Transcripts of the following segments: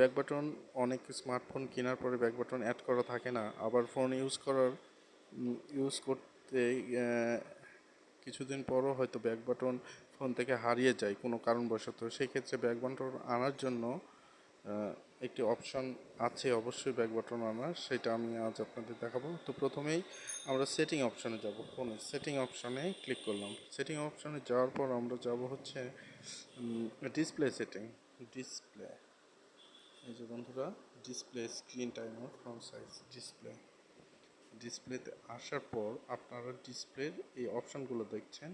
Back button অনেক smartphone কেনার পরে ব্যাক বাটন অ্যাড করা থাকে না, আবার ফোন ইউজ করতে কিছুদিন পরও হয়তো ব্যাক বাটন ফোন থেকে হারিয়ে যায় কোনো কারণবশত। সেই ক্ষেত্রে ব্যাক বাটন আনার জন্য একটি অপশন আছে অবশ্যই ব্যাক বাটন আনার, সেটা আমি আজ আপনাদের দেখাবো। তো প্রথমেই আমরা সেটিং অপশনে যাব। ফোনের সেটিং অপশনে ক্লিক করলাম। সেটিং অপশনে যাওয়ার পর আমরা যাব হচ্ছে ডিসপ্লে সেটিং। ডিসপ্লে, এই যে বন্ধুরা, display, screen timer, front size, ডিসপ্লেতে আসার পর আপনারা ডিসপ্লের এই অপশানগুলো দেখছেন।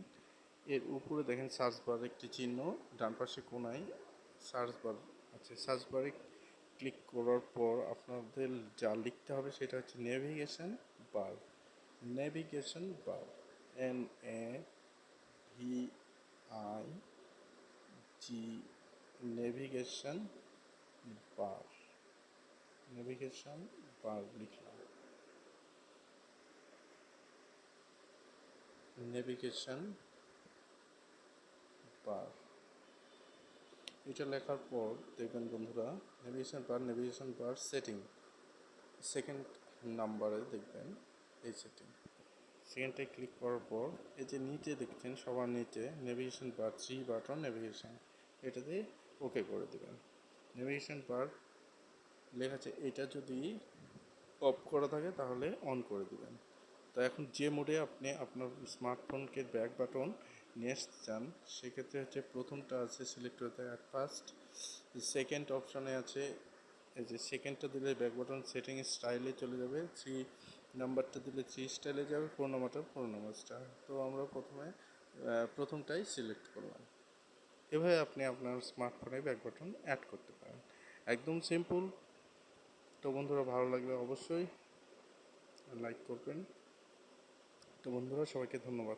এর উপরে দেখেন সার্চ বার একটি চিহ্ন, ডান পাশে কোনায় সার্চ বার আছে। সার্চ বারে ক্লিক করার পর আপনাদের যা লিখতে হবে সেটা হচ্ছে navigation bar. Navigation bar, NAVIG, navigation bar. Navigation bar লিখলাম। নেভিগেশন বার, এটা লেখার পর দেখবেন বন্ধুরা, নেভিগেশন বার সেটিং, সেকেন্ড নাম্বারে দেখবেন এই সেটিং। সেকেন্ডটায় ক্লিক করার পর এই যে নিচে দেখছেন সবার নিচে নেভিগেশন বার 3 বাটন নেভিগেশন, এটাতে ওকে করে দেবেন। নেভিগেশন বার লেখা আছে, এটা যদি অফ করা থাকে তাহলে অন করে দেবেন। তো এখন যে মোডে আপনি আপনার স্মার্টফোনকে ব্যাক বাটন নিয়ে আসতে চান, সেক্ষেত্রে হচ্ছে প্রথমটা আছে সিলেক্ট হতে অ্যাট ফার্স্ট, সেকেন্ড অপশানে আছে এই যে সেকেন্ডটা দিলে ব্যাক বাটন সেটিং স্টাইলে চলে যাবে, 3 নাম্বারটা দিলে 3 স্টাইলে যাবে, 4 নাম্বারটা 4 নাম্বার স্টাইল। তো আমরা প্রথমে প্রথমটাই সিলেক্ট করলাম। এভাবে আপনি আপনার স্মার্টফোনে ব্যাক বাটন অ্যাড করতে পারেন, একদম সিম্পল। তো বন্ধুরা, ভালো লাগলে অবশ্যই লাইক করবেন। তো বন্ধুরা, সবাইকে ধন্যবাদ।